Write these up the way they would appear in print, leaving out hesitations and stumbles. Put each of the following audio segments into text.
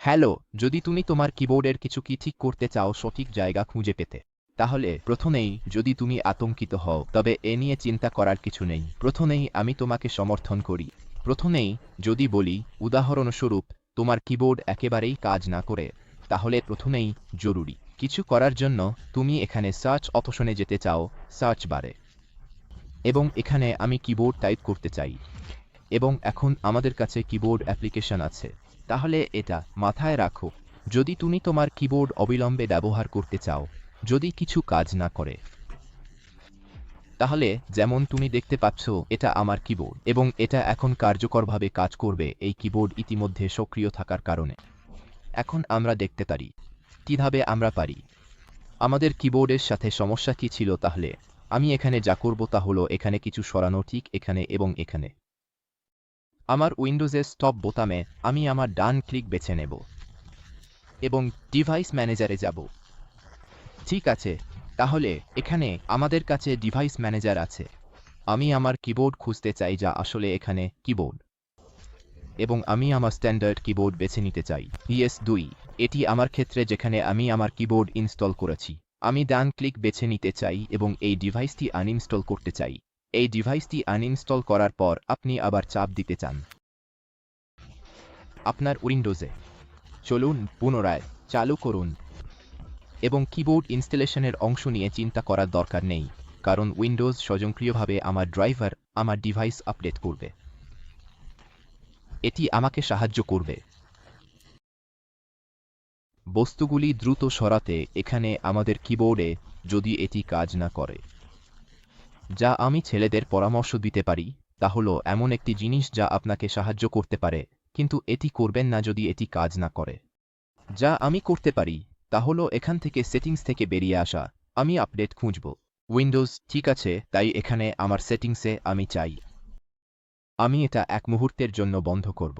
Hello, যদি তুমি তোমার কিবোর্ডের কিছু কি ঠিক করতে চাও সঠিক জায়গা খুঁজে পেতে, তাহলে প্রথমেই যদি তুমি আতঙ্কিত হও তবে এ নিয়ে চিন্তা করার কিছু নেই। প্রথমেই আমি তোমাকে সমর্থন করি। প্রথমেই যদি বলি, উদাহরণস্বরূপ তোমার কিবোর্ড একেবারেই কাজ না করে, তাহলে প্রথমেই জরুরি কিছু করার জন্য তুমি এখানে সার্চ অপশনে যেতে চাও, সার্চ বারে, এবং এখানে আমি কিবোর্ড টাইপ করতে চাই। এবং এখন আমাদের কাছে কিবোর্ড অ্যাপ্লিকেশন আছে। তাহলে এটা মাথায় রাখো, যদি তুমি তোমার কিবোর্ড অবিলম্বে ব্যবহার করতে চাও, যদি কিছু কাজ না করে, তাহলে যেমন তুমি দেখতে পাচ্ছ এটা আমার কিবোর্ড এবং এটা এখন কার্যকরভাবে কাজ করবে এই কিবোর্ড ইতিমধ্যে সক্রিয় থাকার কারণে। এখন আমরা দেখতে পারি কিভাবে আমরা পারি। আমাদের কিবোর্ডের সাথে সমস্যা কি ছিল, তাহলে আমি এখানে যা করব তা হলো এখানে কিছু সরানো, ঠিক এখানে এবং এখানে। আমার উইন্ডোজের স্টপ বোতামে আমি আমার ডান ক্লিক বেছে নেব এবং ডিভাইস ম্যানেজারে যাব। ঠিক আছে, তাহলে এখানে আমাদের কাছে ডিভাইস ম্যানেজার আছে। আমি আমার কিবোর্ড খুঁজতে চাই যা আসলে এখানে কিবোর্ড, এবং আমি আমার স্ট্যান্ডার্ড কিবোর্ড বেছে নিতে চাই PS2। এটি আমার ক্ষেত্রে যেখানে আমি আমার কিবোর্ড ইনস্টল করেছি। আমি ডান ক্লিক বেছে নিতে চাই এবং এই ডিভাইসটি আনইনস্টল করতে চাই। এই ডিভাইসটি আনইনস্টল করার পর আপনি আবার চাপ দিতে চান আপনার উইন্ডোজে। চলুন পুনরায় চালু করুন এবং কিবোর্ড ইনস্টলেশনের অংশ নিয়ে চিন্তা করার দরকার নেই, কারণ উইন্ডোজ স্বয়ংক্রিয়ভাবে আমার ড্রাইভার আমার ডিভাইস আপডেট করবে। এটি আমাকে সাহায্য করবে বস্তুগুলি দ্রুত সরাতে এখানে আমাদের কিবোর্ডে, যদি এটি কাজ না করে। যা আমি ছেলেদের পরামর্শ দিতে পারি তা হলো এমন একটি জিনিস যা আপনাকে সাহায্য করতে পারে, কিন্তু এটি করবেন না যদি এটি কাজ না করে। যা আমি করতে পারি তা হলো এখান থেকে সেটিংস থেকে বেরিয়ে আসা। আমি আপডেট খুঁজব উইন্ডোজ, ঠিক আছে, তাই এখানে আমার সেটিংসে আমি চাই আমি এটা এক মুহূর্তের জন্য বন্ধ করব।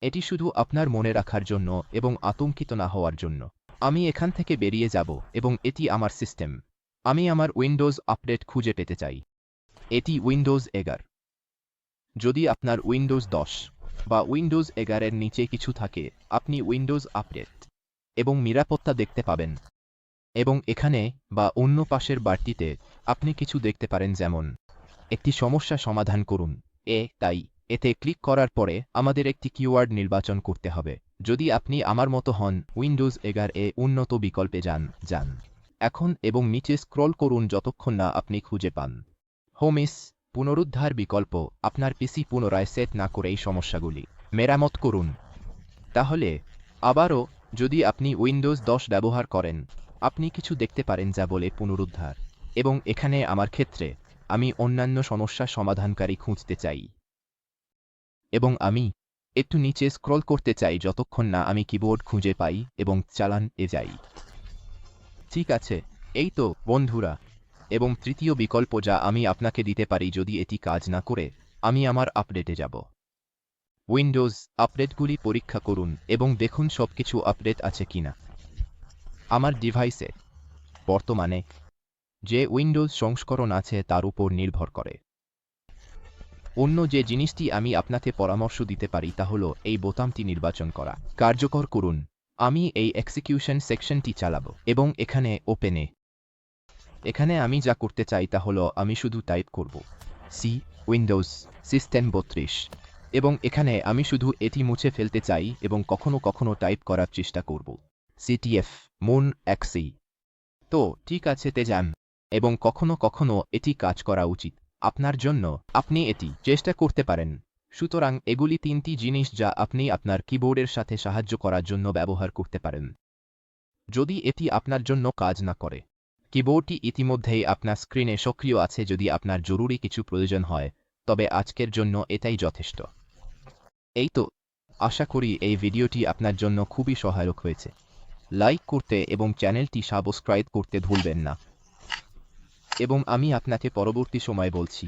এটি শুধু আপনার মনে রাখার জন্য এবং আতঙ্কিত না হওয়ার জন্য। আমি এখান থেকে বেরিয়ে যাব এবং এটি আমার সিস্টেম। আমি আমার উইন্ডোজ আপডেট খুঁজে পেতে চাই। এটি উইন্ডোজ 11। যদি আপনার উইন্ডোজ 10 বা উইন্ডোজ 11-এর নিচে কিছু থাকে, আপনি উইন্ডোজ আপডেট এবং নিরাপত্তা দেখতে পাবেন। এবং এখানে বা অন্য পাশের বারটিতে আপনি কিছু দেখতে পারেন, যেমন একটি সমস্যা সমাধান করুন। তাই এতে ক্লিক করার পরে আমাদের একটি কিওয়ার্ড নির্বাচন করতে হবে। যদি আপনি আমার মতো হন, উইন্ডোজ 11-এ উন্নত বিকল্পে যান এখন এবং নিচে স্ক্রল করুন যতক্ষণ না আপনি খুঁজে পান হোমিস পুনরুদ্ধার বিকল্প। আপনার পিসি পুনরায় সেট না করে এই সমস্যাগুলি মেরামত করুন। তাহলে আবারও, যদি আপনি উইন্ডোজ 10 ব্যবহার করেন, আপনি কিছু দেখতে পারেন যা বলে পুনরুদ্ধার। এবং এখানে আমার ক্ষেত্রে আমি অন্যান্য সমস্যা সমাধানকারী খুঁজতে চাই এবং আমি একটু নিচে স্ক্রল করতে চাই যতক্ষণ না আমি কিবোর্ড খুঁজে পাই এবং চালান যাই। ঠিক আছে, এই তো বন্ধুরা। এবং তৃতীয় বিকল্প যা আমি আপনাকে দিতে পারি যদি এটি কাজ না করে, আমি আমার আপডেটে যাব। উইন্ডোজ আপডেটগুলি পরীক্ষা করুন এবং দেখুন সবকিছু আপডেট আছে কিনা। আমার ডিভাইসে বর্তমানে যে উইন্ডোজ সংস্করণ আছে তার উপর নির্ভর করে। অন্য যে জিনিসটি আমি আপনাকে পরামর্শ দিতে পারি তা হলো এই বোতামটি নির্বাচন করা। কার্যকর করুন। আমি এই এক্সিকিউশন সেকশনটি চালাবো এবং এখানে ওপেনে। এখানে আমি যা করতে চাই তা হলো আমি শুধু টাইপ করব সি উইন্ডোজ সিস্টেম 32 এবং এখানে আমি শুধু এটি মুছে ফেলতে চাই এবং কখনো কখনো টাইপ করার চেষ্টা করব CTF মুন XE। তো ঠিক আছে তে যান, এবং কখনো কখনো এটি কাজ করা উচিত আপনার জন্য। আপনি এটি চেষ্টা করতে পারেন। সুতরাং এগুলি তিনটি জিনিস যা আপনি আপনার কিবোর্ডের সাথে সাহায্য করার জন্য ব্যবহার করতে পারেন। যদি এটি আপনার জন্য কাজ না করে, কিবোর্ডটি ইতিমধ্যেই আপনার স্ক্রিনে সক্রিয় আছে। যদি আপনার জরুরি কিছু প্রয়োজন হয়, তবে আজকের জন্য এটাই যথেষ্ট। এই তো, আশা করি এই ভিডিওটি আপনার জন্য খুবই সহায়ক হয়েছে। লাইক করতে এবং চ্যানেলটি সাবস্ক্রাইব করতে ভুলবেন না। এবং আমি আপনাকে পরবর্তী সময় বলছি।